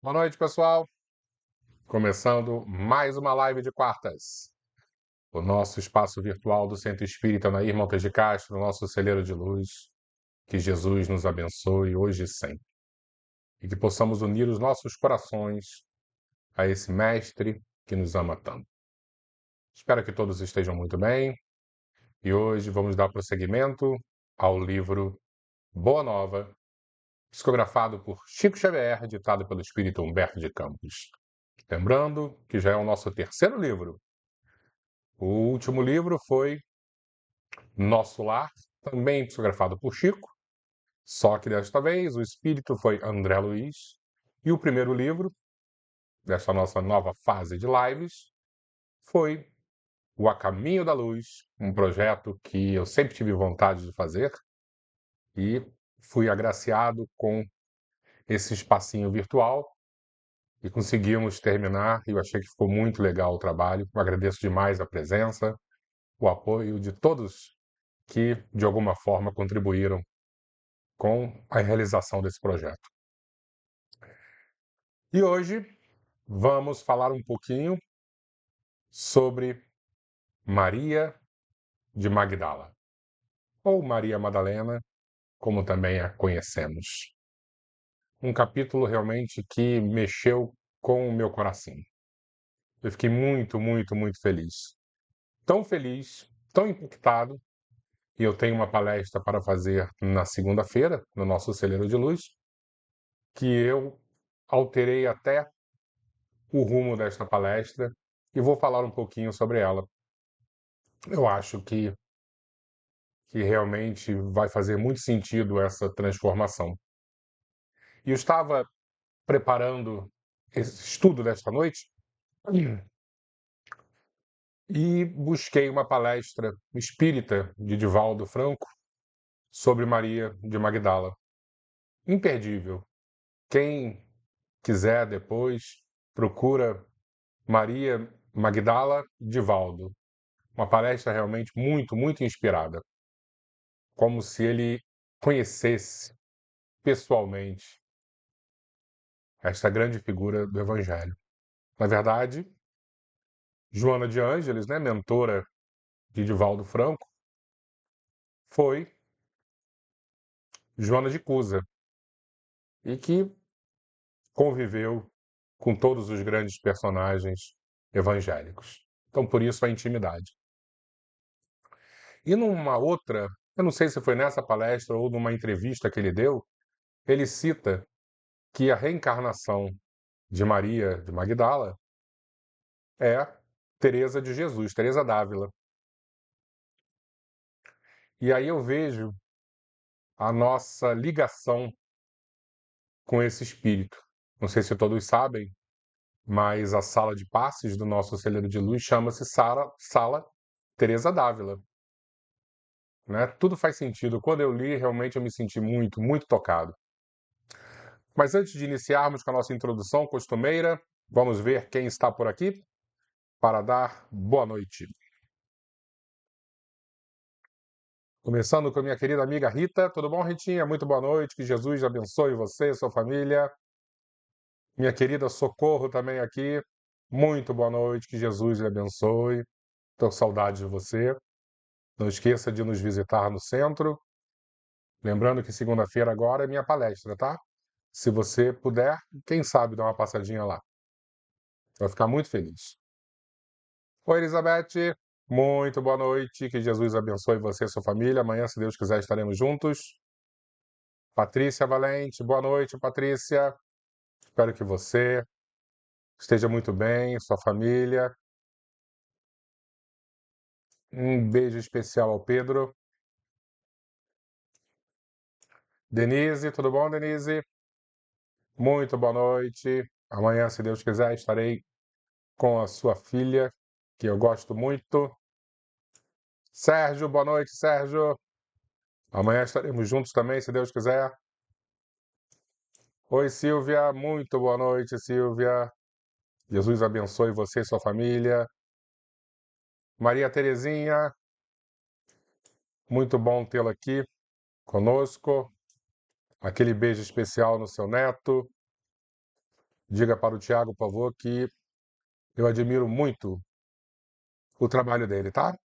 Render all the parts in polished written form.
Boa noite, pessoal. Começando mais uma live de quartas. O nosso espaço virtual do Centro Espírita Nair Montes de Castro, nosso celeiro de luz. Que Jesus nos abençoe hoje e sempre. E que possamos unir os nossos corações a esse Mestre que nos ama tanto. Espero que todos estejam muito bem. E hoje vamos dar prosseguimento ao livro Boa Nova, psicografado por Chico Xavier, ditado pelo espírito Humberto de Campos. Lembrando que já é o nosso terceiro livro. O último livro foi Nosso Lar, também psicografado por Chico, só que desta vez o espírito foi André Luiz. E o primeiro livro, dessa nossa nova fase de lives, foi O A Caminho da Luz, um projeto que eu sempre tive vontade de fazer e fui agraciado com esse espacinho virtual e conseguimos terminar. E eu achei que ficou muito legal o trabalho. Eu agradeço demais a presença, o apoio de todos que, de alguma forma, contribuíram com a realização desse projeto. E hoje vamos falar um pouquinho sobre Maria de Magdala, ou Maria Madalena, como também a conhecemos. Um capítulo realmente que mexeu com o meu coração. Eu fiquei muito, muito, muito feliz. Tão feliz, tão impactado, e eu tenho uma palestra para fazer na segunda-feira, no nosso Celeiro de Luz, que eu alterei até o rumo desta palestra e vou falar um pouquinho sobre ela. Eu acho que realmente vai fazer muito sentido essa transformação. E eu estava preparando esse estudo desta noite e busquei uma palestra espírita de Divaldo Franco sobre Maria de Magdala. Imperdível. Quem quiser depois, procura Maria Magdala Divaldo. Uma palestra realmente muito, muito inspirada. Como se ele conhecesse pessoalmente esta grande figura do Evangelho. Na verdade, Joana de Ângeles, né, mentora de Divaldo Franco, foi Joana de Cusa e que conviveu com todos os grandes personagens evangélicos. Então, por isso a intimidade. E numa outra, eu não sei se foi nessa palestra ou numa entrevista que ele deu, ele cita que a reencarnação de Maria de Magdala é Teresa de Jesus, Teresa d'Ávila. E aí eu vejo a nossa ligação com esse espírito. Não sei se todos sabem, mas a sala de passes do nosso celeiro de luz chama-se Sala Teresa d'Ávila. Né? Tudo faz sentido. Quando eu li, realmente eu me senti muito, muito tocado. Mas antes de iniciarmos com a nossa introdução costumeira, vamos ver quem está por aqui para dar boa noite. Começando com a minha querida amiga Rita. Tudo bom, Ritinha? Muito boa noite. Que Jesus abençoe você e sua família. Minha querida Socorro também aqui. Muito boa noite. Que Jesus lhe abençoe. Estou com saudade de você. Não esqueça de nos visitar no centro. Lembrando que segunda-feira agora é minha palestra, tá? Se você puder, quem sabe dar uma passadinha lá. Vai ficar muito feliz. Oi, Elizabeth. Muito boa noite. Que Jesus abençoe você e sua família. Amanhã, se Deus quiser, estaremos juntos. Patrícia Valente. Boa noite, Patrícia. Espero que você esteja muito bem, sua família. Um beijo especial ao Pedro. Denise, tudo bom, Denise? Muito boa noite. Amanhã, se Deus quiser, estarei com a sua filha, que eu gosto muito. Sérgio, boa noite, Sérgio. Amanhã estaremos juntos também, se Deus quiser. Oi, Silvia. Muito boa noite, Silvia. Jesus abençoe você e sua família. Maria Terezinha, muito bom tê-la aqui conosco. Aquele beijo especial no seu neto. Diga para o Tiago, por favor, que eu admiro muito o trabalho dele, tá?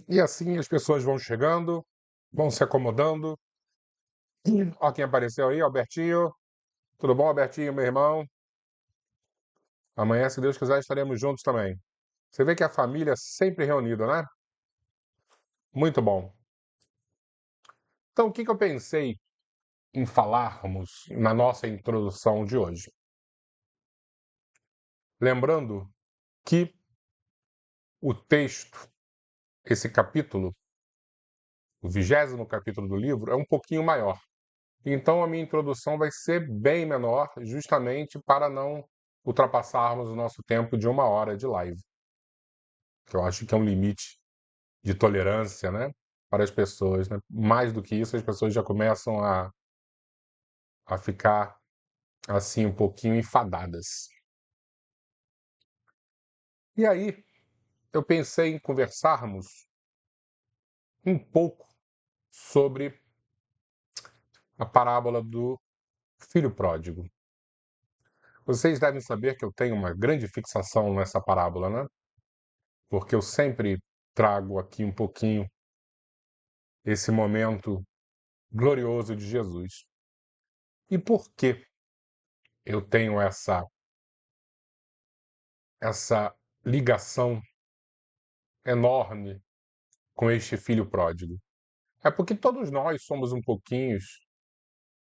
E assim as pessoas vão chegando, vão se acomodando. Ó quem apareceu aí, Albertinho. Tudo bom, Albertinho, meu irmão? Amanhã, se Deus quiser, estaremos juntos também. Você vê que a família é sempre reunida, né? Muito bom. Então, o que eu pensei em falarmos na nossa introdução de hoje? Lembrando que o texto, esse capítulo, o 20º capítulo do livro, é um pouquinho maior. Então, a minha introdução vai ser bem menor, justamente para não ultrapassarmos o nosso tempo de 1 hora de live, que eu acho que é um limite de tolerância, né, para as pessoas, né? Mais do que isso, as pessoas já começam a ficar, assim, um pouquinho enfadadas. E aí, eu pensei em conversarmos um pouco sobre a parábola do filho pródigo. Vocês devem saber que eu tenho uma grande fixação nessa parábola, né? Porque eu sempre trago aqui um pouquinho esse momento glorioso de Jesus. E por que eu tenho essa ligação enorme com este filho pródigo? É porque todos nós somos um pouquinho,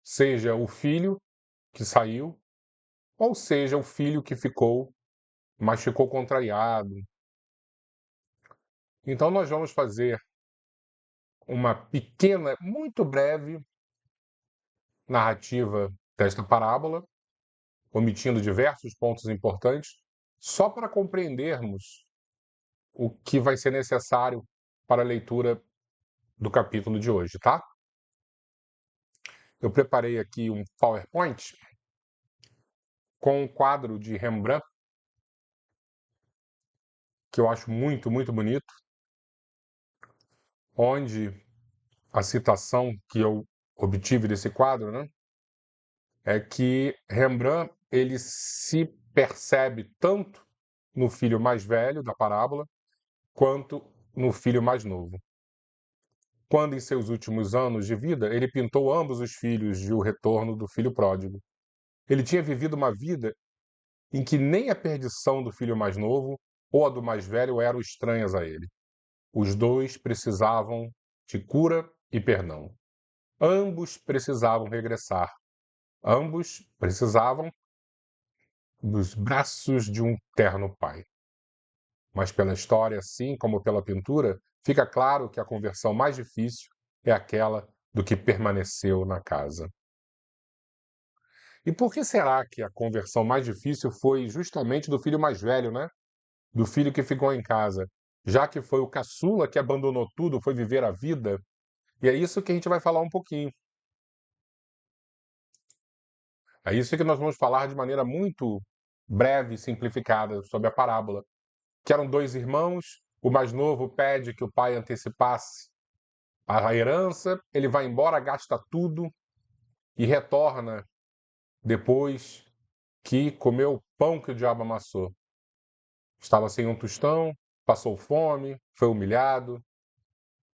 seja o filho que saiu, ou seja o filho que ficou, mas ficou contrariado. Então nós vamos fazer uma pequena, muito breve narrativa desta parábola, omitindo diversos pontos importantes, só para compreendermos o que vai ser necessário para a leitura do capítulo de hoje, tá? Eu preparei aqui um PowerPoint com um quadro de Rembrandt, que eu acho muito, muito bonito, onde a citação que eu obtive desse quadro, né, é que Rembrandt ele se percebe tanto no filho mais velho da parábola, quanto no filho mais novo. Quando, em seus últimos anos de vida, ele pintou ambos os filhos de O Retorno do Filho Pródigo. Ele tinha vivido uma vida em que nem a perdição do filho mais novo ou a do mais velho eram estranhas a ele. Os dois precisavam de cura e perdão. Ambos precisavam regressar. Ambos precisavam dos braços de um terno pai. Mas pela história, assim como pela pintura, fica claro que a conversão mais difícil é aquela do que permaneceu na casa. E por que será que a conversão mais difícil foi justamente do filho mais velho, né? Do filho que ficou em casa, já que foi o caçula que abandonou tudo, foi viver a vida? E é isso que a gente vai falar um pouquinho. É isso que nós vamos falar de maneira muito breve e simplificada sobre a parábola. Que eram dois irmãos, o mais novo pede que o pai antecipasse a herança, ele vai embora, gasta tudo e retorna depois que comeu o pão que o diabo amassou. Estava sem um tostão, passou fome, foi humilhado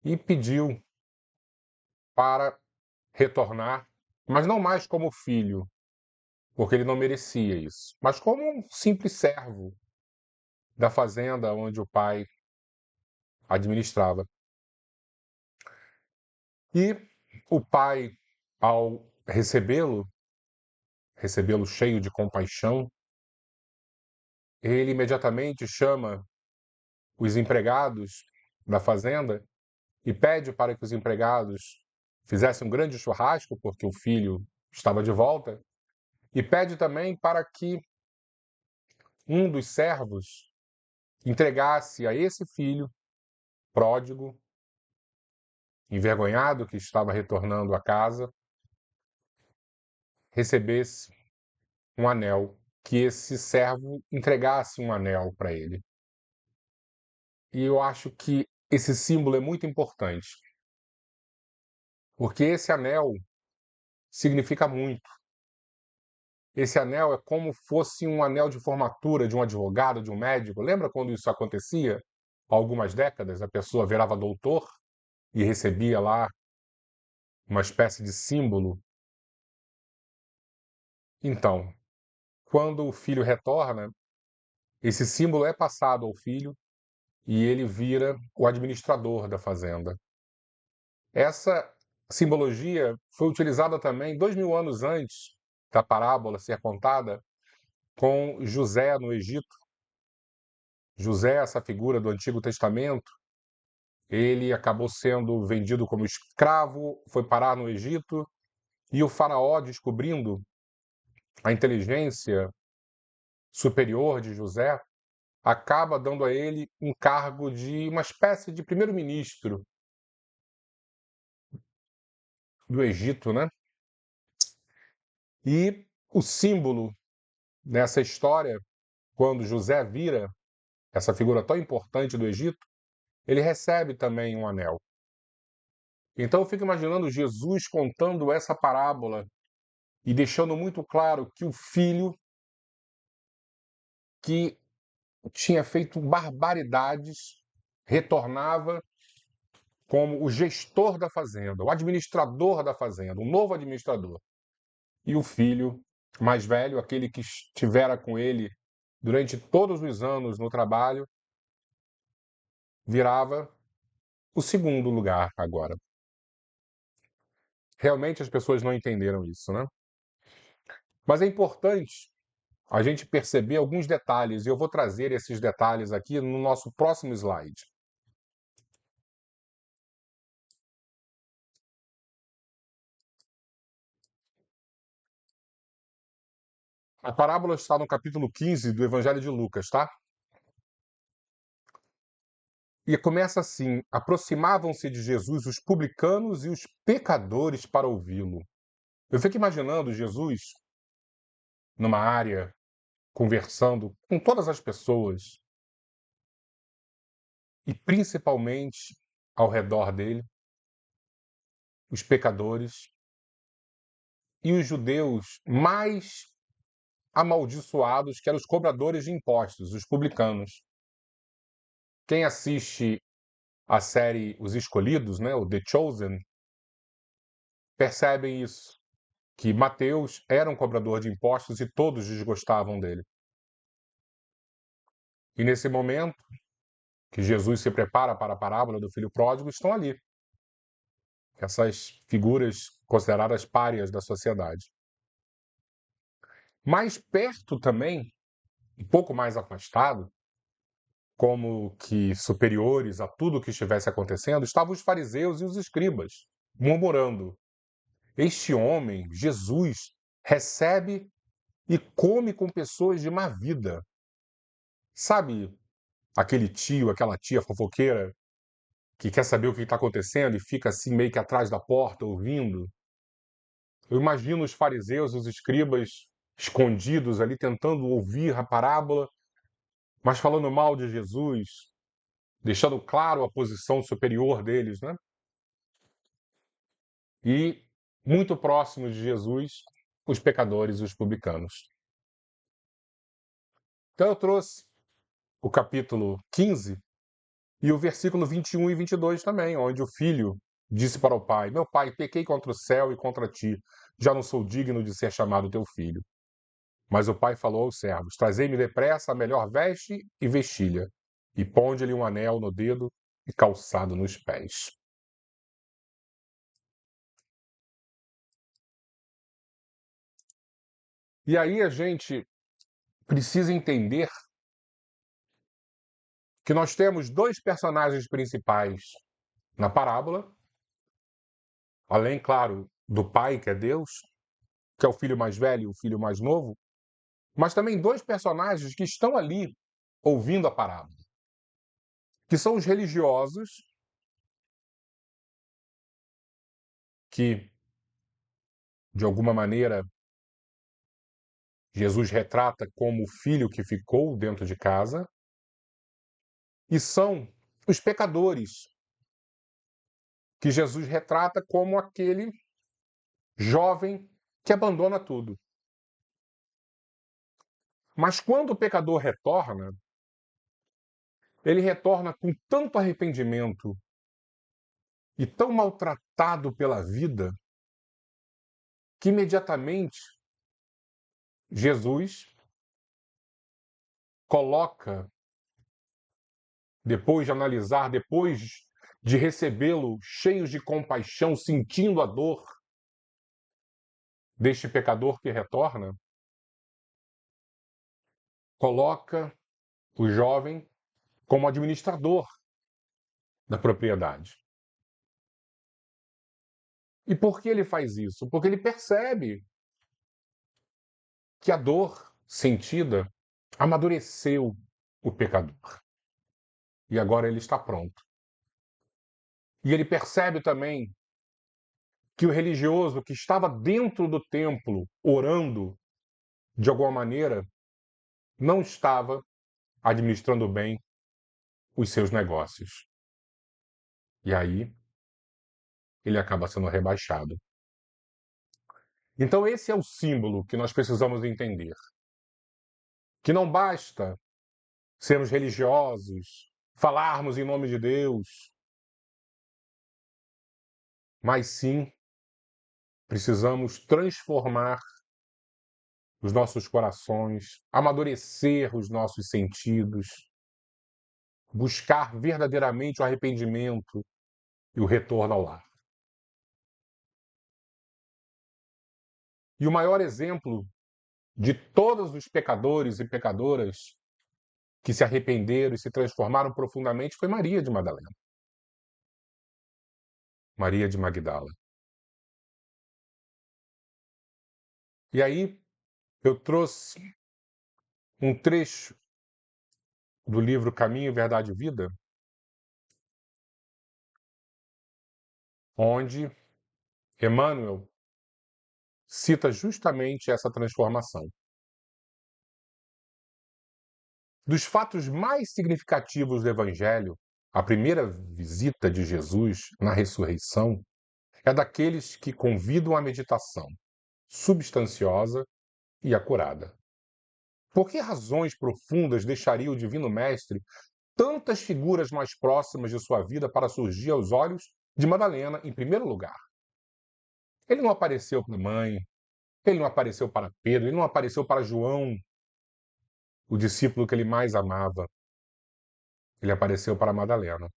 e pediu para retornar, mas não mais como filho, porque ele não merecia isso, mas como um simples servo da fazenda onde o pai administrava. E o pai, ao recebê-lo cheio de compaixão, ele imediatamente chama os empregados da fazenda e pede para que os empregados fizessem um grande churrasco, porque o filho estava de volta, e pede também para que um dos servos entregasse a esse filho pródigo, envergonhado, que estava retornando à casa, recebesse um anel, que esse servo entregasse um anel para ele. E eu acho que esse símbolo é muito importante, porque esse anel significa muito. Esse anel é como fosse um anel de formatura de um advogado, de um médico. Lembra quando isso acontecia? Há algumas décadas, a pessoa virava doutor e recebia lá uma espécie de símbolo. Então, quando o filho retorna, esse símbolo é passado ao filho e ele vira o administrador da fazenda. Essa simbologia foi utilizada também 2000 anos antes da parábola ser contada com José no Egito. José, essa figura do Antigo Testamento, ele acabou sendo vendido como escravo, foi parar no Egito e o faraó, descobrindo a inteligência superior de José, acaba dando a ele um cargo de uma espécie de primeiro-ministro do Egito, né? E o símbolo nessa história, quando José vira essa figura tão importante do Egito, ele recebe também um anel. Então eu fico imaginando Jesus contando essa parábola e deixando muito claro que o filho que tinha feito barbaridades retornava como o gestor da fazenda, o administrador da fazenda, um novo administrador. E o filho mais velho, aquele que estivera com ele durante todos os anos no trabalho, virava o segundo lugar agora. Realmente as pessoas não entenderam isso, né? Mas é importante a gente perceber alguns detalhes, e eu vou trazer esses detalhes aqui no nosso próximo slide. A parábola está no capítulo 15 do Evangelho de Lucas, tá? E começa assim: aproximavam-se de Jesus os publicanos e os pecadores para ouvi-lo. Eu fico imaginando Jesus numa área, conversando com todas as pessoas, e principalmente ao redor dele, os pecadores e os judeus mais amaldiçoados, que eram os cobradores de impostos, os publicanos. Quem assiste a série Os Escolhidos, né, o The Chosen, percebem isso, que Mateus era um cobrador de impostos e todos desgostavam dele. E nesse momento que Jesus se prepara para a parábola do filho pródigo, estão ali essas figuras consideradas párias da sociedade. Mais perto também, um pouco mais afastado, como que superiores a tudo o que estivesse acontecendo, estavam os fariseus e os escribas, murmurando: este homem, Jesus, recebe e come com pessoas de má vida. Sabe aquele tio, aquela tia fofoqueira que quer saber o que está acontecendo e fica assim meio que atrás da porta ouvindo? Eu imagino os fariseus, os escribas escondidos ali tentando ouvir a parábola, mas falando mal de Jesus, deixando claro a posição superior deles, né? E muito próximos de Jesus, os pecadores e os publicanos. Então eu trouxe o capítulo 15 e o versículo 21 e 22 também, onde o filho disse para o pai: meu pai, pequei contra o céu e contra ti, já não sou digno de ser chamado teu filho. Mas o pai falou aos servos: trazei-me depressa a melhor veste e vestilha, e ponde-lhe um anel no dedo e calçado nos pés. E aí a gente precisa entender que nós temos dois personagens principais na parábola, além, claro, do pai, que é Deus, que é o filho mais velho e o filho mais novo, mas também dois personagens que estão ali ouvindo a parábola, que são os religiosos, que, de alguma maneira, Jesus retrata como o filho que ficou dentro de casa, e são os pecadores, que Jesus retrata como aquele jovem que abandona tudo. Mas quando o pecador retorna, ele retorna com tanto arrependimento e tão maltratado pela vida que imediatamente Jesus coloca, depois de analisar, depois de recebê-lo cheios de compaixão, sentindo a dor deste pecador que retorna, coloca o jovem como administrador da propriedade. E por que ele faz isso? Porque ele percebe que a dor sentida amadureceu o pecador. E agora ele está pronto. E ele percebe também que o religioso que estava dentro do templo orando de alguma maneira não estava administrando bem os seus negócios. E aí ele acaba sendo rebaixado. Então esse é o símbolo que nós precisamos entender. Que não basta sermos religiosos, falarmos em nome de Deus, mas sim precisamos transformar os nossos corações, amadurecer os nossos sentidos, buscar verdadeiramente o arrependimento e o retorno ao lar. E o maior exemplo de todos os pecadores e pecadoras que se arrependeram e se transformaram profundamente foi Maria de Madalena. Maria de Magdala. E aí eu trouxe um trecho do livro Caminho, Verdade e Vida, onde Emmanuel cita justamente essa transformação. Dos fatos mais significativos do Evangelho, a primeira visita de Jesus na ressurreição é daqueles que convidam à meditação substanciosa e acurada. Por que razões profundas deixaria o Divino Mestre tantas figuras mais próximas de sua vida para surgir aos olhos de Madalena em primeiro lugar? Ele não apareceu para a mãe, ele não apareceu para Pedro, ele não apareceu para João, o discípulo que ele mais amava. Ele apareceu para Madalena.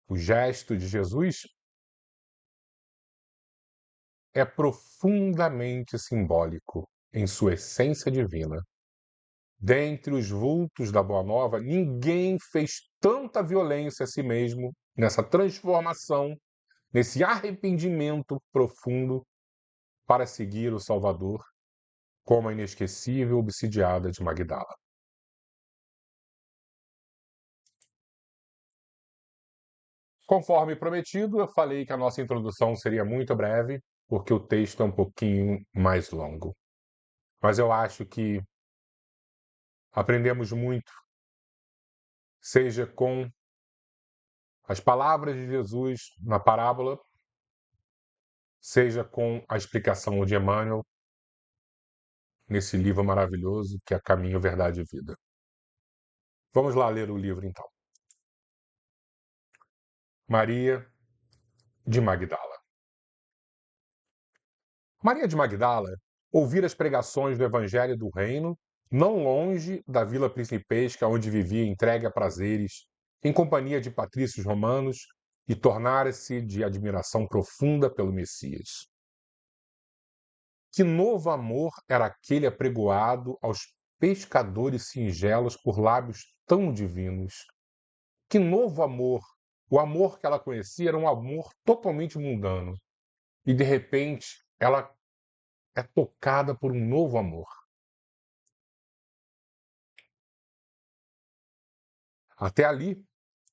O gesto de Jesus é profundamente simbólico em sua essência divina. Dentre os vultos da Boa Nova, ninguém fez tanta violência a si mesmo nessa transformação, nesse arrependimento profundo para seguir o Salvador, como a inesquecível obsidiada de Magdala. Conforme prometido, eu falei que a nossa introdução seria muito breve, porque o texto é um pouquinho mais longo. Mas eu acho que aprendemos muito, seja com as palavras de Jesus na parábola, seja com a explicação de Emmanuel nesse livro maravilhoso que é Caminho, Verdade e Vida. Vamos lá ler o livro então. Maria de Magdala. Maria de Magdala ouvira as pregações do Evangelho do Reino, não longe da vila principesca onde vivia entregue a prazeres, em companhia de patrícios romanos, e tornara-se de admiração profunda pelo Messias. Que novo amor era aquele apregoado aos pescadores singelos por lábios tão divinos? Que novo amor! O amor que ela conhecia era um amor totalmente mundano. E, de repente, ela é tocada por um novo amor. Até ali,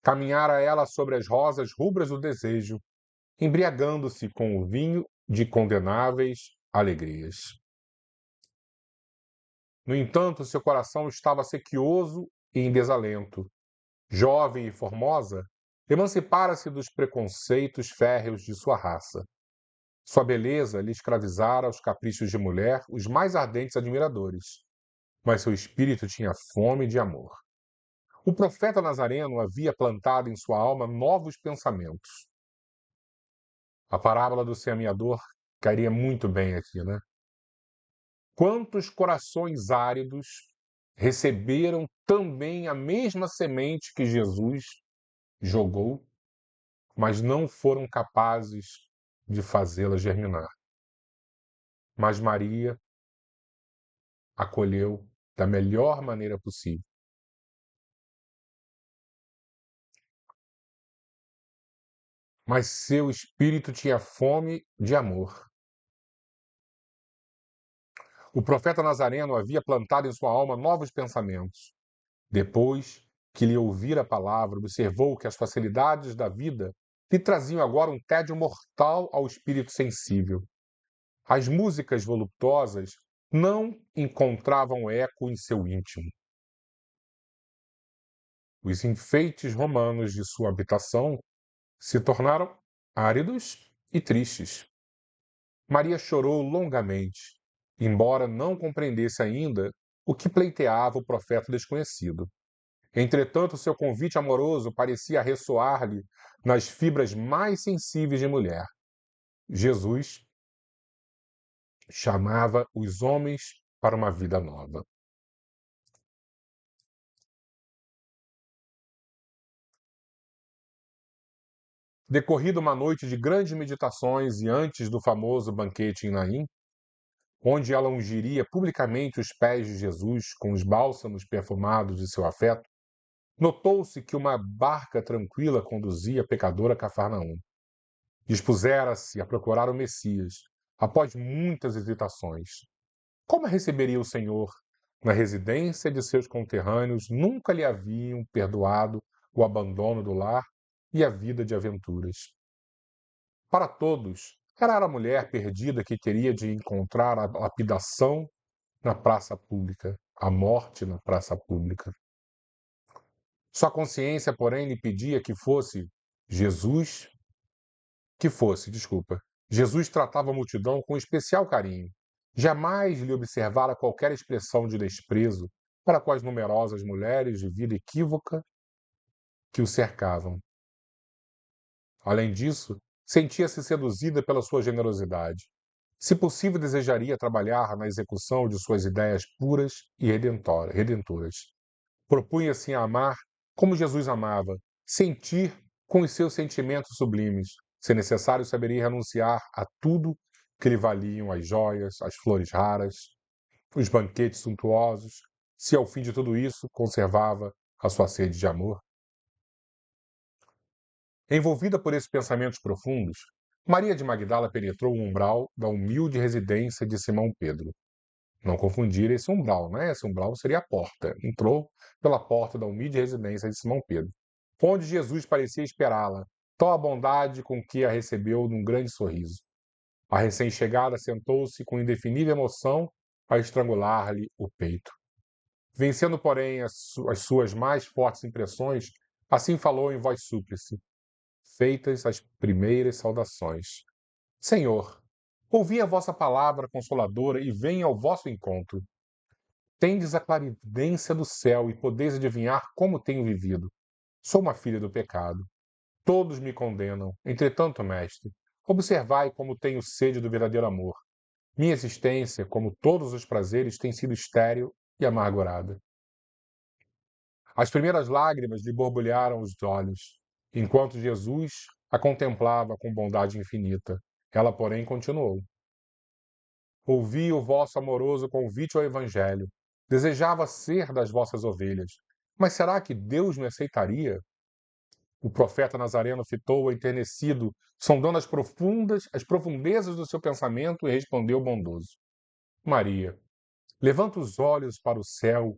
caminhara ela sobre as rosas rubras do desejo, embriagando-se com o vinho de condenáveis alegrias. No entanto, seu coração estava sequioso e em desalento. Jovem e formosa, emancipara-se dos preconceitos férreos de sua raça. Sua beleza lhe escravizara aos caprichos de mulher os mais ardentes admiradores, mas seu espírito tinha fome de amor. O profeta Nazareno havia plantado em sua alma novos pensamentos. A parábola do semeador cairia muito bem aqui, né? Quantos corações áridos receberam também a mesma semente que Jesus jogou, mas não foram capazes de fazê-la germinar. Mas Maria acolheu da melhor maneira possível. Mas seu espírito tinha fome de amor. O profeta Nazareno havia plantado em sua alma novos pensamentos. Depois que lhe ouvira a palavra, observou que as facilidades da vida lhe traziam agora um tédio mortal ao espírito sensível. As músicas voluptuosas não encontravam eco em seu íntimo. Os enfeites romanos de sua habitação se tornaram áridos e tristes. Maria chorou longamente, embora não compreendesse ainda o que pleiteava o profeta desconhecido. Entretanto, seu convite amoroso parecia ressoar-lhe nas fibras mais sensíveis de mulher. Jesus chamava os homens para uma vida nova. Decorrida uma noite de grandes meditações e antes do famoso banquete em Naim, onde ela ungiria publicamente os pés de Jesus com os bálsamos perfumados de seu afeto, notou-se que uma barca tranquila conduzia a pecadora a Cafarnaum. Dispusera-se a procurar o Messias, após muitas hesitações. Como a receberia o Senhor? Na residência de seus conterrâneos nunca lhe haviam perdoado o abandono do lar e a vida de aventuras. Para todos, era a mulher perdida que teria de encontrar a lapidação na praça pública, a morte na praça pública. Sua consciência, porém, lhe pedia Jesus, desculpa. Jesus tratava a multidão com especial carinho. Jamais lhe observara qualquer expressão de desprezo para com as numerosas mulheres de vida equívoca que o cercavam. Além disso, sentia-se seduzida pela sua generosidade. Se possível, desejaria trabalhar na execução de suas ideias puras e redentoras. Propunha-se a amar como Jesus amava, sentir com os seus sentimentos sublimes. Se necessário, saberia renunciar a tudo que lhe valiam as joias, as flores raras, os banquetes suntuosos, se ao fim de tudo isso conservava a sua sede de amor. Envolvida por esses pensamentos profundos, Maria de Magdala penetrou o umbral da humilde residência de Simão Pedro. Não confundir esse umbral, né? Esse umbral seria a porta. Entrou pela porta da humilde residência de Simão Pedro, onde Jesus parecia esperá-la, tal a bondade com que a recebeu num grande sorriso. A recém-chegada sentou-se com indefinível emoção a estrangular-lhe o peito. Vencendo, porém, as suas mais fortes impressões, assim falou em voz súplice, feitas as primeiras saudações. Senhor, ouvi a vossa palavra consoladora e venho ao vosso encontro. Tendes a clarividência do céu e podeis adivinhar como tenho vivido. Sou uma filha do pecado. Todos me condenam. Entretanto, mestre, observai como tenho sede do verdadeiro amor. Minha existência, como todos os prazeres, tem sido estéril e amargurada. As primeiras lágrimas lhe borbulharam os olhos, enquanto Jesus a contemplava com bondade infinita. Ela, porém, continuou. Ouvi o vosso amoroso convite ao Evangelho. Desejava ser das vossas ovelhas. Mas será que Deus me aceitaria? O profeta Nazareno fitou-a enternecido, sondando as profundezas do seu pensamento e respondeu bondoso. Maria, levanta os olhos para o céu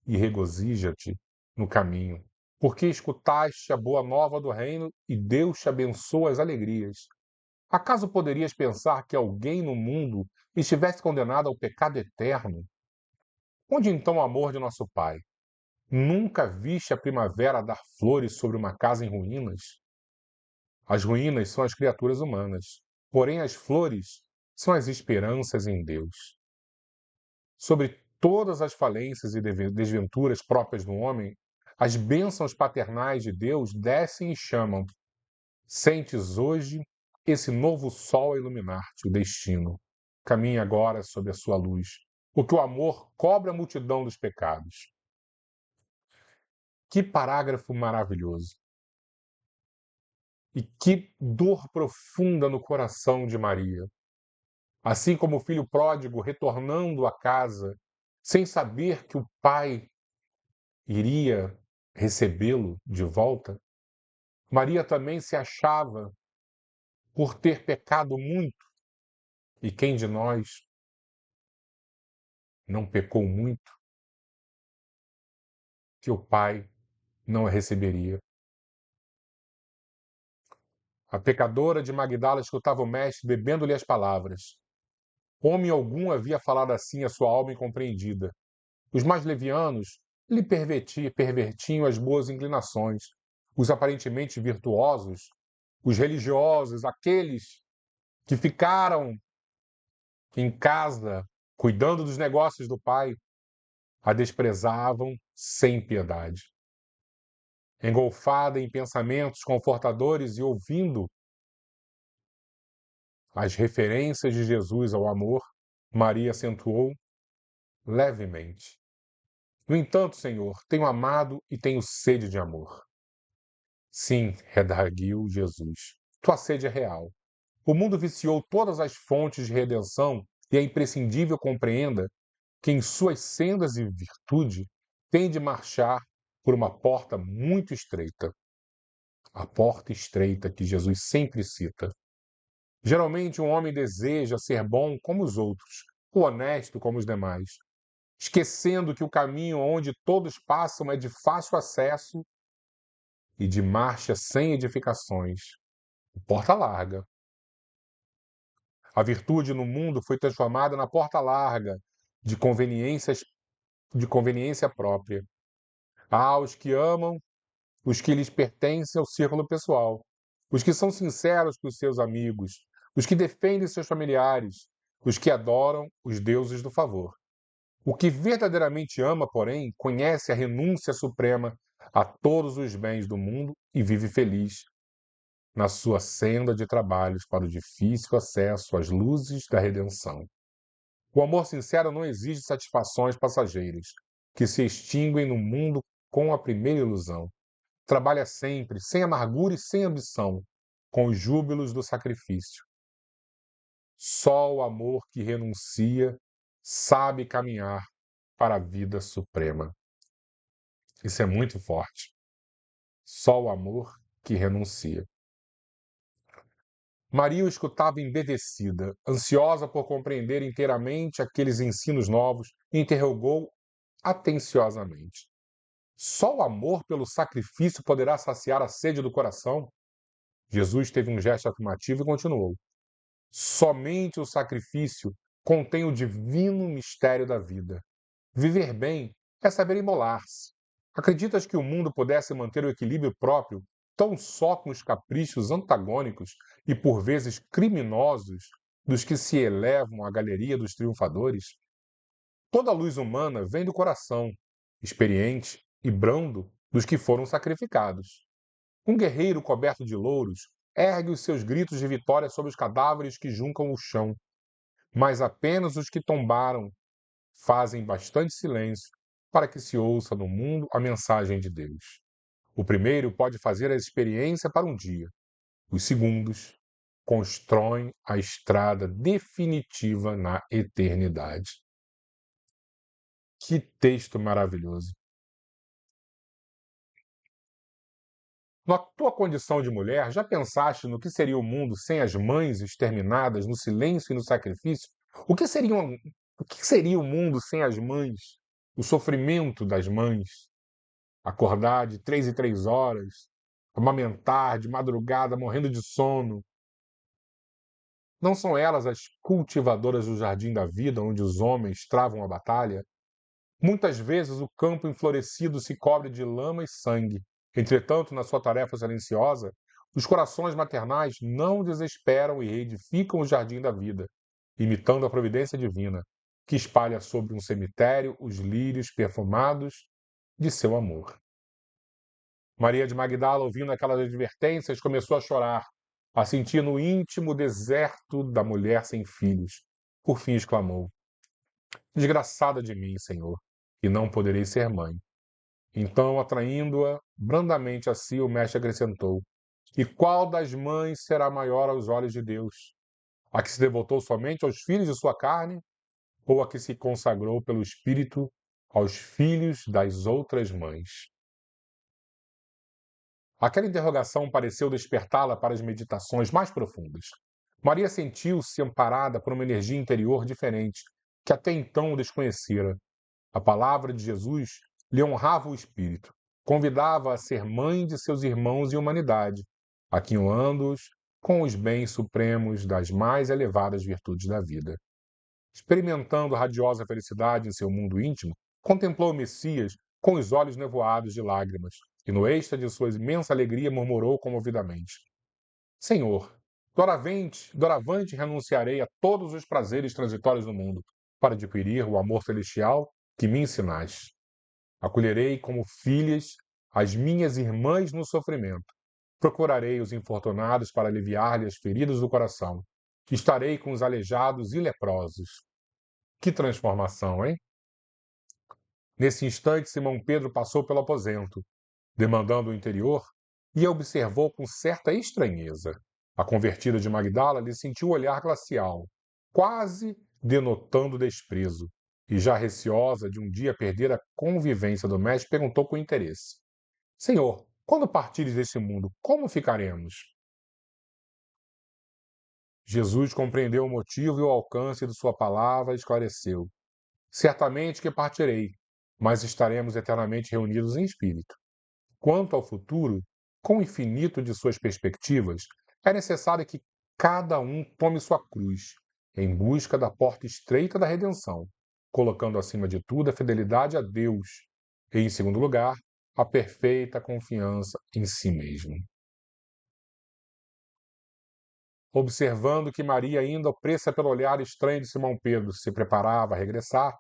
e regozija-te no caminho, porque escutaste a boa nova do reino e Deus te abençoa as alegrias. Acaso poderias pensar que alguém no mundo estivesse condenado ao pecado eterno? Onde então o amor de nosso Pai? Nunca viste a primavera dar flores sobre uma casa em ruínas? As ruínas são as criaturas humanas. porém as flores são as esperanças em Deus. Sobre todas as falências e desventuras próprias do homem, as bênçãos paternais de Deus descem e chamam. Sentes hoje esse novo sol a iluminar-te, o destino. Caminha agora sob a sua luz, porque o amor cobre a multidão dos pecados. Que parágrafo maravilhoso! E que dor profunda no coração de Maria. Assim como o filho pródigo retornando à casa, sem saber que o pai iria recebê-lo de volta, Maria também se achava por ter pecado muito. E quem de nós não pecou muito que o pai não a receberia? A pecadora de Magdala escutava o mestre bebendo-lhe as palavras. Homem algum havia falado assim a sua alma incompreendida. Os mais levianos lhe pervertiam as boas inclinações. Os aparentemente virtuosos, os religiosos, aqueles que ficaram em casa cuidando dos negócios do pai, a desprezavam sem piedade. Engolfada em pensamentos confortadores e ouvindo as referências de Jesus ao amor, Maria acentuou levemente: No entanto, Senhor, tenho amado e tenho sede de amor. Sim, redarguiu Jesus, tua sede é real. O mundo viciou todas as fontes de redenção e é imprescindível compreenda que em suas sendas de virtude tem de marchar por uma porta muito estreita. A porta estreita que Jesus sempre cita. Geralmente um homem deseja ser bom como os outros, ou honesto como os demais, esquecendo que o caminho onde todos passam é de fácil acesso e de marcha sem edificações. Porta larga. A virtude no mundo foi transformada na porta larga de conveniência própria. Há os que amam, os que lhes pertencem ao círculo pessoal, os que são sinceros com os seus amigos, os que defendem seus familiares, os que adoram os deuses do favor. O que verdadeiramente ama, porém, conhece a renúncia suprema a todos os bens do mundo e vive feliz na sua senda de trabalhos para o difícil acesso às luzes da redenção. O amor sincero não exige satisfações passageiras, que se extinguem no mundo com a primeira ilusão. Trabalha sempre, sem amargura e sem ambição, com os júbilos do sacrifício. Só o amor que renuncia sabe caminhar para a vida suprema. Isso é muito forte. Só o amor que renuncia. Maria o escutava embevecida, ansiosa por compreender inteiramente aqueles ensinos novos, e interrogou atenciosamente. Só o amor pelo sacrifício poderá saciar a sede do coração? Jesus teve um gesto afirmativo e continuou. Somente o sacrifício contém o divino mistério da vida. Viver bem é saber imolar-se. Acreditas que o mundo pudesse manter o equilíbrio próprio tão só com os caprichos antagônicos e por vezes criminosos dos que se elevam à galeria dos triunfadores? Toda a luz humana vem do coração, experiente e brando dos que foram sacrificados. Um guerreiro coberto de louros ergue os seus gritos de vitória sobre os cadáveres que juncam o chão, mas apenas os que tombaram fazem bastante silêncio para que se ouça no mundo a mensagem de Deus. O primeiro pode fazer a experiência para um dia. Os segundos constroem a estrada definitiva na eternidade. Que texto maravilhoso! Na tua condição de mulher, já pensaste no que seria o mundo sem as mães exterminadas no silêncio e no sacrifício? O que seria o mundo sem as mães? O sofrimento das mães? Acordar de 3 em 3 horas, amamentar de madrugada, morrendo de sono. Não são elas as cultivadoras do jardim da vida, onde os homens travam a batalha? Muitas vezes o campo enflorescido se cobre de lama e sangue. Entretanto, na sua tarefa silenciosa, Os corações maternais não desesperam e reedificam o jardim da vida, imitando a providência divina, que espalha sobre um cemitério os lírios perfumados de seu amor. Maria de Magdala, ouvindo aquelas advertências, começou a chorar, a sentir no íntimo o deserto da mulher sem filhos. Por fim exclamou: Desgraçada de mim, Senhor, que não poderei ser mãe. Então, atraindo-a brandamente a si, o mestre acrescentou: E qual das mães será maior aos olhos de Deus? A que se devotou somente aos filhos de sua carne, ou a que se consagrou pelo Espírito aos filhos das outras mães? Aquela interrogação pareceu despertá-la para as meditações mais profundas. Maria sentiu-se amparada por uma energia interior diferente, que até então o desconhecera. A palavra de Jesus lhe honrava o espírito, convidava a ser mãe de seus irmãos em humanidade, aquinhoando-os com os bens supremos das mais elevadas virtudes da vida. Experimentando radiosa felicidade em seu mundo íntimo, contemplou o Messias com os olhos nevoados de lágrimas, e no êxtase de sua imensa alegria murmurou comovidamente: Senhor, doravante renunciarei a todos os prazeres transitórios do mundo, para adquirir o amor celestial que me ensinais. Acolherei como filhas as minhas irmãs no sofrimento. Procurarei os infortunados para aliviar-lhe as feridas do coração. Estarei com os aleijados e leprosos. Que transformação, hein? Nesse instante, Simão Pedro passou pelo aposento, demandando o interior, e a observou com certa estranheza. A convertida de Magdala lhe sentiu o olhar glacial, quase denotando desprezo, e já receosa de um dia perder a convivência do mestre, perguntou com interesse: Senhor, quando partires desse mundo, como ficaremos? Jesus compreendeu o motivo e o alcance de sua palavra e esclareceu: Certamente que partirei, mas estaremos eternamente reunidos em espírito. Quanto ao futuro, com o infinito de suas perspectivas, é necessário que cada um tome sua cruz, em busca da porta estreita da redenção, colocando acima de tudo a fidelidade a Deus e, em segundo lugar, a perfeita confiança em si mesmo. Observando que Maria, ainda presa pelo olhar estranho de Simão Pedro, se preparava a regressar,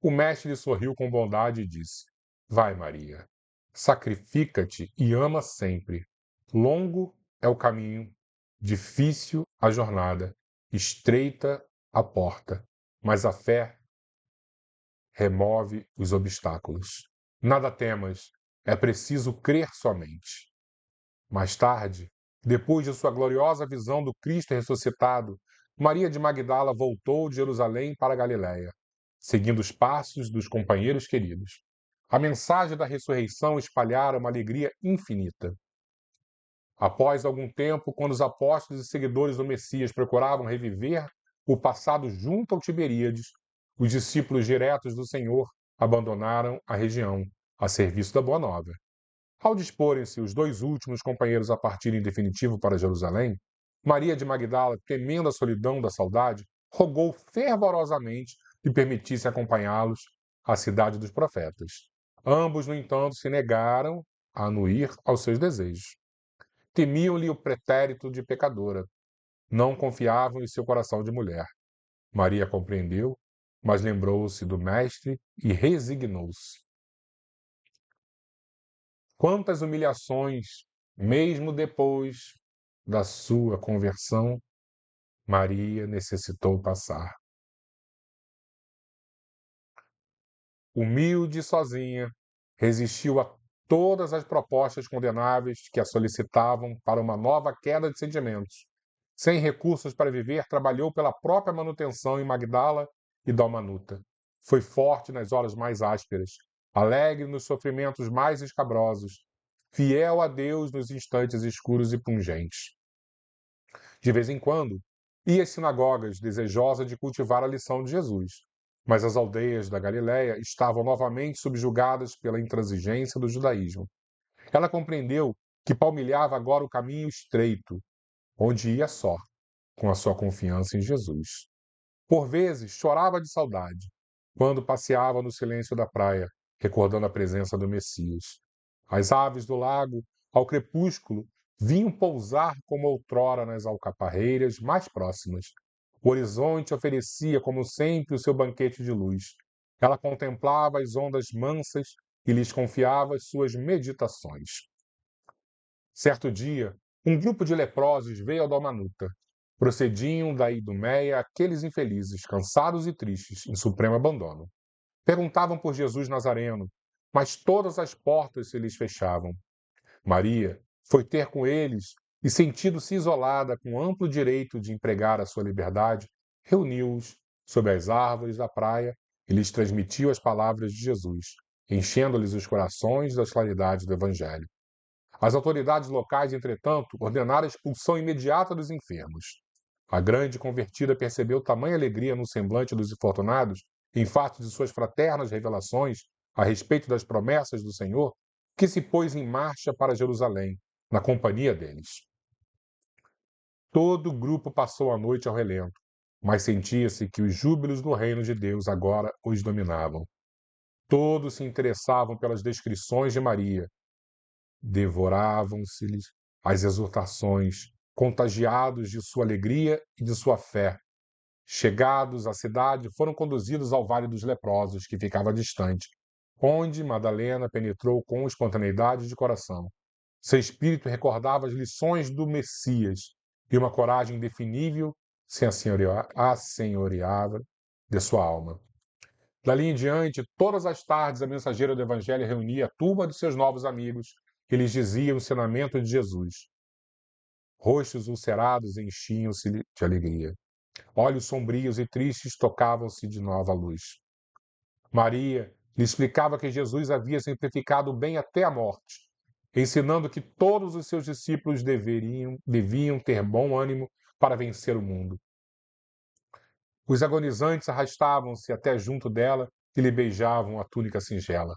o mestre lhe sorriu com bondade e disse: Vai, Maria, sacrifica-te e ama sempre. Longo é o caminho, difícil a jornada, estreita a porta, mas a fé remove os obstáculos. Nada temas, é preciso crer somente. Mais tarde, depois de sua gloriosa visão do Cristo ressuscitado, Maria de Magdala voltou de Jerusalém para a Galiléia, seguindo os passos dos companheiros queridos. A mensagem da ressurreição espalhara uma alegria infinita. Após algum tempo, quando os apóstolos e seguidores do Messias procuravam reviver o passado junto ao Tiberíades, os discípulos diretos do Senhor abandonaram a região, a serviço da Boa Nova. Ao disporem-se os dois últimos companheiros a partirem em definitivo para Jerusalém, Maria de Magdala, temendo a solidão da saudade, rogou fervorosamente que permitisse acompanhá-los à cidade dos profetas. Ambos, no entanto, se negaram a anuir aos seus desejos. Temiam-lhe o pretérito de pecadora. Não confiavam em seu coração de mulher. Maria compreendeu, mas lembrou-se do Mestre e resignou-se. Quantas humilhações, mesmo depois da sua conversão, Maria necessitou passar. Humilde e sozinha, resistiu a todas as propostas condenáveis que a solicitavam para uma nova queda de sentimentos. Sem recursos para viver, trabalhou pela própria manutenção em Magdala e Dalmanuta. Foi forte nas horas mais ásperas, alegre nos sofrimentos mais escabrosos, fiel a Deus nos instantes escuros e pungentes. De vez em quando, ia às sinagogas, desejosa de cultivar a lição de Jesus, mas as aldeias da Galiléia estavam novamente subjugadas pela intransigência do judaísmo. Ela compreendeu que palmilhava agora o caminho estreito, onde ia só, com a sua confiança em Jesus. Por vezes, chorava de saudade, quando passeava no silêncio da praia, recordando a presença do Messias. As aves do lago, ao crepúsculo, vinham pousar como outrora nas alcaparreiras mais próximas. O horizonte oferecia, como sempre, o seu banquete de luz. Ela contemplava as ondas mansas e lhes confiava as suas meditações. Certo dia, um grupo de leprosos veio ao Dalmanuta. Procediam da Idumeia aqueles infelizes, cansados e tristes, em supremo abandono. Perguntavam por Jesus Nazareno, mas todas as portas se lhes fechavam. Maria foi ter com eles e, sentindo-se isolada, com amplo direito de empregar a sua liberdade, reuniu-os sob as árvores da praia e lhes transmitiu as palavras de Jesus, enchendo-lhes os corações das claridades do Evangelho. As autoridades locais, entretanto, ordenaram a expulsão imediata dos enfermos. A grande convertida percebeu tamanha alegria no semblante dos infortunados, em face de suas fraternas revelações a respeito das promessas do Senhor, que se pôs em marcha para Jerusalém, na companhia deles. Todo o grupo passou a noite ao relento, mas sentia-se que os júbilos do reino de Deus agora os dominavam. Todos se interessavam pelas descrições de Maria, devoravam-se-lhes as exortações, contagiados de sua alegria e de sua fé. Chegados à cidade, foram conduzidos ao Vale dos Leprosos, que ficava distante, onde Madalena penetrou com espontaneidade de coração. Seu espírito recordava as lições do Messias e uma coragem indefinível se assenhoreava de sua alma. Dali em diante, todas as tardes, a mensageira do Evangelho reunia a turma de seus novos amigos e lhes dizia o ensinamento de Jesus. Rostos ulcerados enchiam-se de alegria. Olhos sombrios e tristes tocavam-se de nova luz. Maria lhe explicava que Jesus havia simplificado o bem até a morte, ensinando que todos os seus discípulos deviam ter bom ânimo para vencer o mundo. Os agonizantes arrastavam-se até junto dela e lhe beijavam a túnica singela.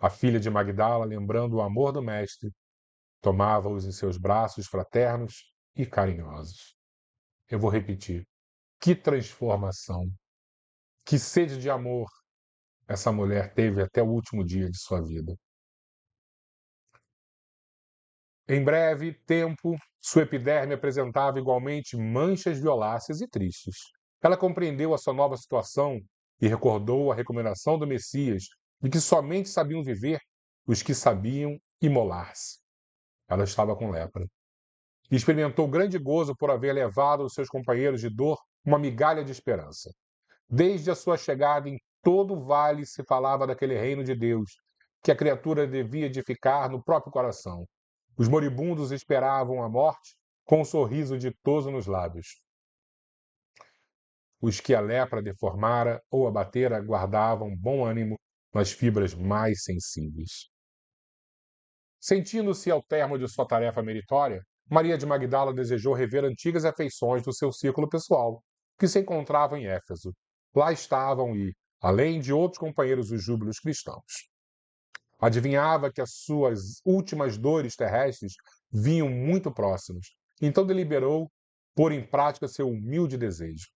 A filha de Magdala, lembrando o amor do Mestre, tomava-os em seus braços fraternos e carinhosos. Eu vou repetir. Que transformação! Que sede de amor essa mulher teve até o último dia de sua vida. Em breve tempo, sua epiderme apresentava igualmente manchas violáceas e tristes. Ela compreendeu a sua nova situação e recordou a recomendação do Messias de que somente sabiam viver os que sabiam imolar-se. Ela estava com lepra. E experimentou grande gozo por haver levado aos seus companheiros de dor uma migalha de esperança. Desde a sua chegada em todo o vale se falava daquele reino de Deus, que a criatura devia edificar no próprio coração. Os moribundos esperavam a morte com um sorriso ditoso nos lábios. Os que a lepra deformara ou abatera guardavam bom ânimo nas fibras mais sensíveis. Sentindo-se ao termo de sua tarefa meritória, Maria de Magdala desejou rever antigas afeições do seu círculo pessoal, que se encontrava em Éfeso. Lá estavam e, além de outros companheiros dos júbilos cristãos. Adivinhava que as suas últimas dores terrestres vinham muito próximas, então deliberou pôr em prática seu humilde desejo.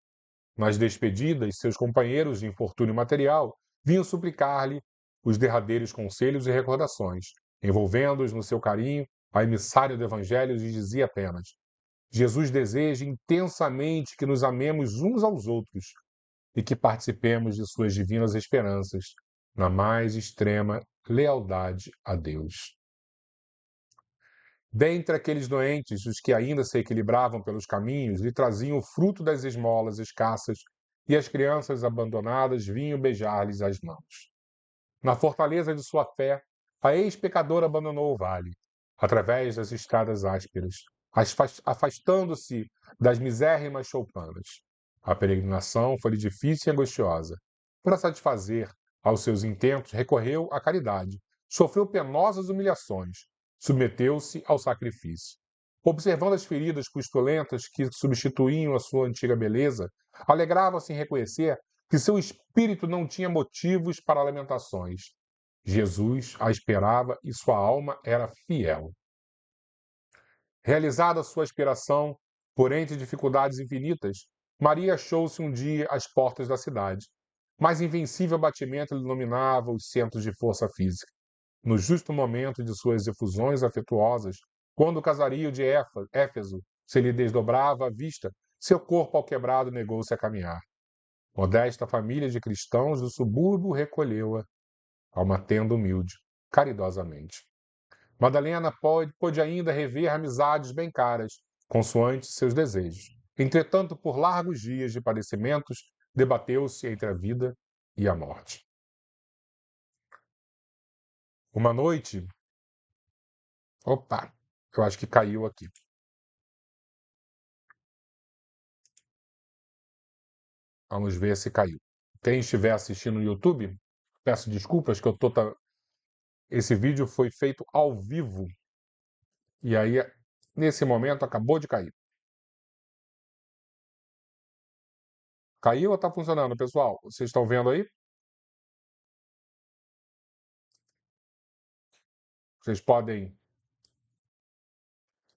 Nas despedidas, seus companheiros de infortúnio material vinham suplicar-lhe os derradeiros conselhos e recordações. Envolvendo-os no seu carinho, a emissária do Evangelho lhes dizia apenas: Jesus deseja intensamente que nos amemos uns aos outros e que participemos de suas divinas esperanças na mais extrema lealdade a Deus. Dentre aqueles doentes, os que ainda se equilibravam pelos caminhos lhe traziam o fruto das esmolas escassas, e as crianças abandonadas vinham beijar-lhes as mãos. Na fortaleza de sua fé, a ex-pecadora abandonou o vale, através das estradas ásperas, afastando-se das misérrimas choupanas. A peregrinação foi difícil e angustiosa. Para satisfazer aos seus intentos, recorreu à caridade, sofreu penosas humilhações, submeteu-se ao sacrifício. Observando as feridas pustulentas que substituíam a sua antiga beleza, alegrava-se em reconhecer que seu espírito não tinha motivos para lamentações. Jesus a esperava e sua alma era fiel. Realizada sua aspiração, por entre dificuldades infinitas, Maria achou-se um dia às portas da cidade. Mas invencível batimento lhe dominava os centros de força física. No justo momento de suas efusões afetuosas, Quando o casario de Éfeso se lhe desdobrava à vista, seu corpo ao quebrado negou-se a caminhar. Modesta família de cristãos do subúrbio recolheu-a a uma tenda humilde, caridosamente. Madalena pôde ainda rever amizades bem caras, consoante seus desejos. Entretanto, por largos dias de padecimentos, debateu-se entre a vida e a morte. Uma noite. Opa, eu acho que caiu aqui. Vamos ver se caiu. Quem estiver assistindo no YouTube, peço desculpas que eu tô. Esse vídeo foi feito ao vivo. E aí, nesse momento, acabou de cair. Caiu ou está funcionando, pessoal? Vocês estão vendo aí? Vocês podem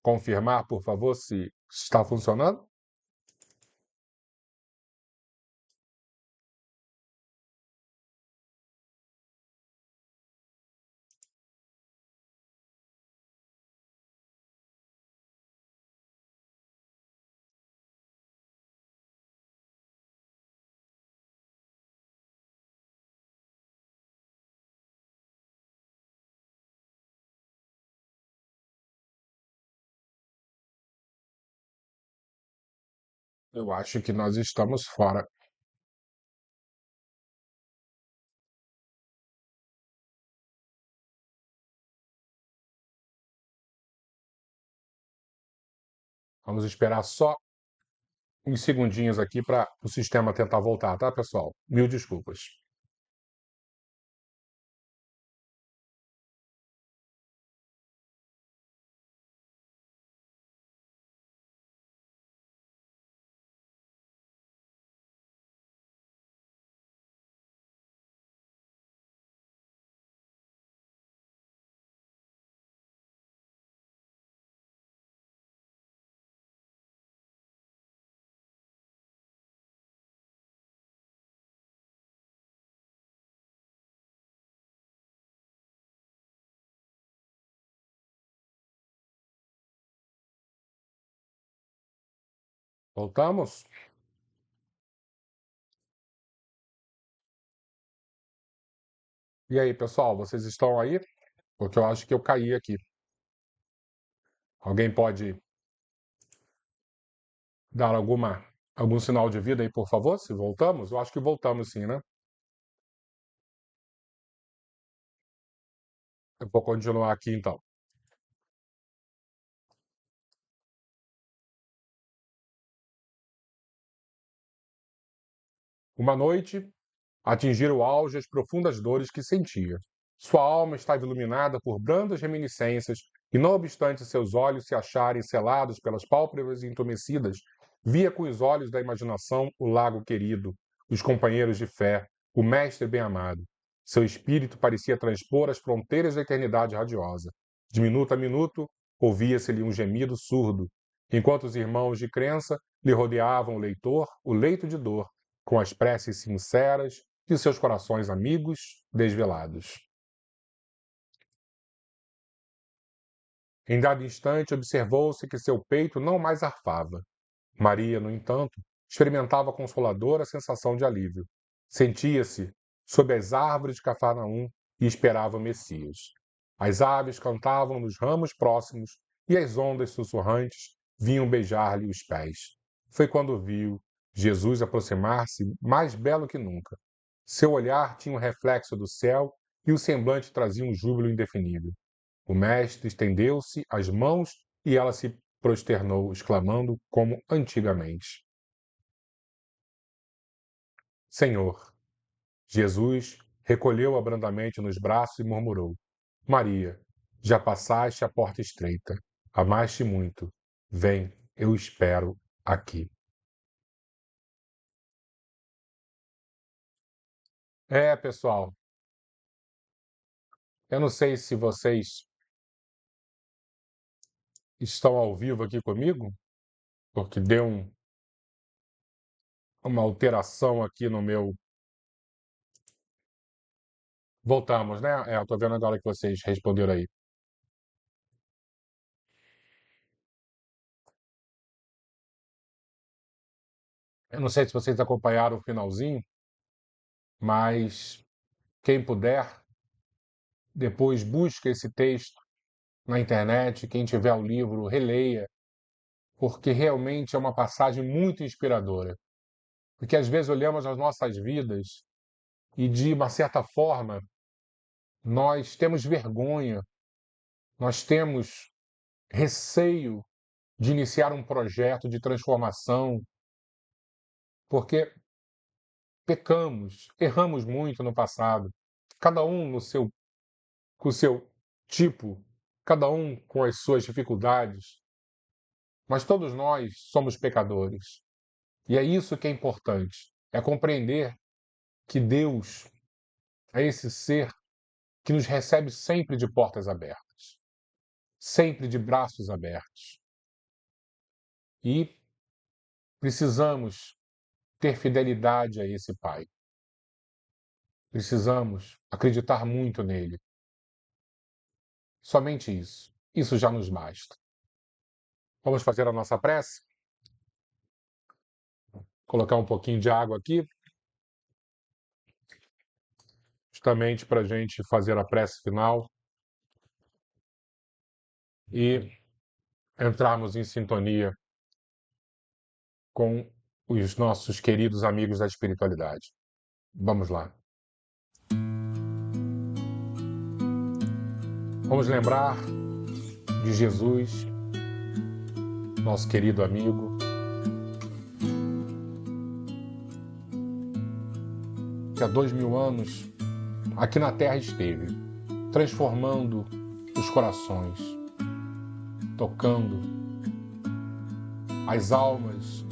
confirmar, por favor, se está funcionando? Eu acho que nós estamos fora. Vamos esperar só uns segundinhos aqui para o sistema tentar voltar, tá, pessoal? Mil desculpas. Voltamos? E aí, pessoal, vocês estão aí? Porque eu acho que eu caí aqui. Alguém pode dar algum sinal de vida aí, por favor? Se voltamos? Eu acho que voltamos sim, né? Eu vou continuar aqui então. Uma noite, atingira o auge as profundas dores que sentia. Sua alma estava iluminada por brandas reminiscências, e não obstante seus olhos se acharem selados pelas pálpebras entumecidas, via com os olhos da imaginação o lago querido, os companheiros de fé, o mestre bem-amado. Seu espírito parecia transpor as fronteiras da eternidade radiosa. De minuto a minuto, ouvia-se-lhe um gemido surdo, enquanto os irmãos de crença lhe rodeavam o leitor, o leito de dor, com as preces sinceras de seus corações amigos desvelados. Em dado instante, observou-se que seu peito não mais arfava. Maria, no entanto, experimentava consoladora sensação de alívio. Sentia-se sob as árvores de Cafarnaum e esperava o Messias. As aves cantavam nos ramos próximos e as ondas sussurrantes vinham beijar-lhe os pés. Foi quando viu Jesus aproximar-se mais belo que nunca. Seu olhar tinha o reflexo do céu e o semblante trazia um júbilo indefinível. O mestre estendeu-se as mãos e ela se prosternou, exclamando como antigamente: Senhor. Jesus recolheu-a brandamente nos braços e murmurou: Maria, já passaste a porta estreita, amaste muito. Vem, eu espero aqui. É, pessoal, eu não sei se vocês estão ao vivo aqui comigo, porque deu uma alteração aqui no meu. Voltamos, né? Eu tô vendo agora que vocês responderam aí. Eu não sei se vocês acompanharam o finalzinho, mas quem puder, depois busca esse texto na internet, quem tiver o livro, releia, porque realmente é uma passagem muito inspiradora. Porque às vezes olhamos as nossas vidas e, de uma certa forma, nós temos vergonha, nós temos receio de iniciar um projeto de transformação, porque pecamos, erramos muito no passado, cada um com o seu tipo, cada um com as suas dificuldades, mas todos nós somos pecadores. E é isso que é importante, é compreender que Deus é esse ser que nos recebe sempre de portas abertas, sempre de braços abertos. E precisamos ter fidelidade a esse Pai. Precisamos acreditar muito nele. Somente isso. Isso já nos basta. Vamos fazer a nossa prece? Colocar um pouquinho de água aqui, justamente para a gente fazer a prece final e entrarmos em sintonia com os nossos queridos amigos da espiritualidade. Vamos lá. Vamos lembrar de Jesus, nosso querido amigo, que há 2000 anos aqui na Terra esteve, transformando os corações, tocando as almas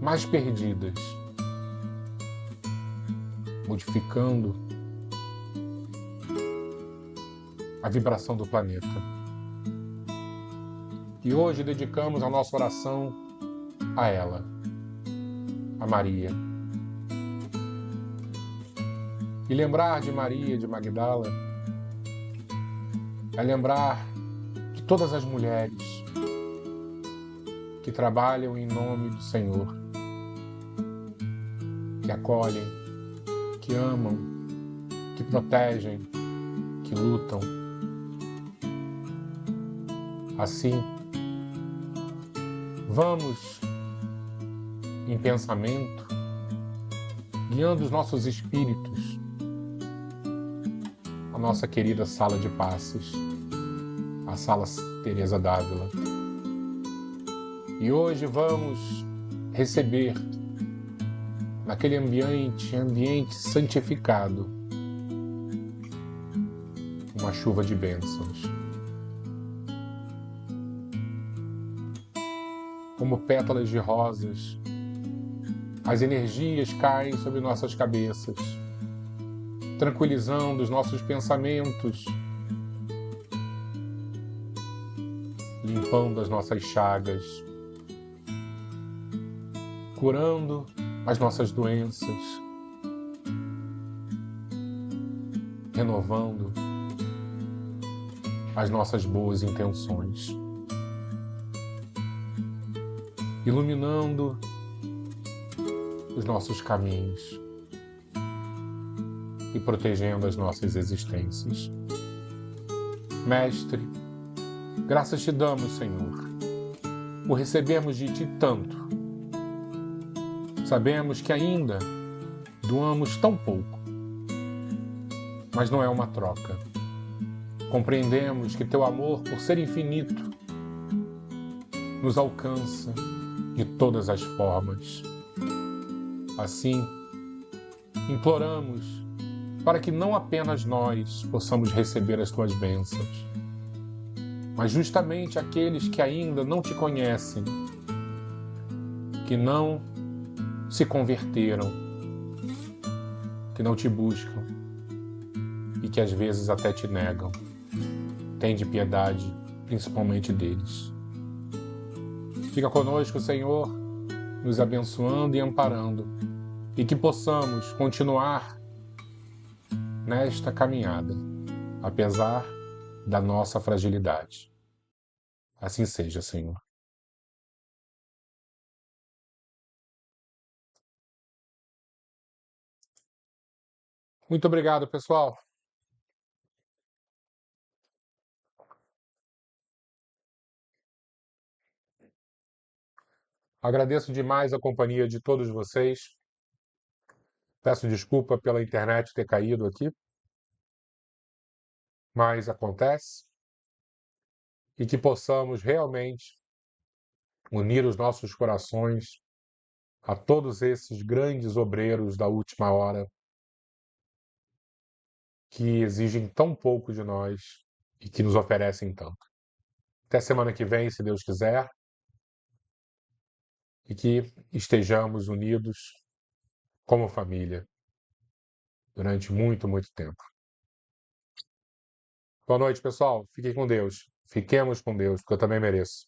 mais perdidas, modificando a vibração do planeta. E hoje dedicamos a nossa oração a ela, a Maria. E lembrar de Maria de Magdala é lembrar de todas as mulheres que trabalham em nome do Senhor, que acolhem, que amam, que protegem, que lutam. Assim, vamos em pensamento, guiando os nossos espíritos, a nossa querida sala de passes, a Sala Teresa d'Ávila. E hoje vamos receber, naquele ambiente santificado, uma chuva de bênçãos. Como pétalas de rosas, as energias caem sobre nossas cabeças, tranquilizando os nossos pensamentos, limpando as nossas chagas, curando as nossas doenças, renovando as nossas boas intenções, iluminando os nossos caminhos e protegendo as nossas existências. Mestre, graças te damos, Senhor, por recebermos de ti tanto. Sabemos que ainda doamos tão pouco, mas não é uma troca. Compreendemos que teu amor, por ser infinito, nos alcança de todas as formas. Assim, imploramos para que não apenas nós possamos receber as tuas bênçãos, mas justamente aqueles que ainda não te conhecem, que não se converteram, que não te buscam e que às vezes até te negam. Tende piedade, principalmente deles. Fica conosco, Senhor, nos abençoando e amparando, e que possamos continuar nesta caminhada, apesar da nossa fragilidade. Assim seja, Senhor. Muito obrigado, pessoal. Agradeço demais a companhia de todos vocês. Peço desculpa pela internet ter caído aqui, mas acontece. E que possamos realmente unir os nossos corações a todos esses grandes obreiros da última hora que exigem tão pouco de nós e que nos oferecem tanto. Até semana que vem, se Deus quiser, e que estejamos unidos como família durante muito, muito tempo. Boa noite, pessoal. Fiquem com Deus. Fiquemos com Deus, porque eu também mereço.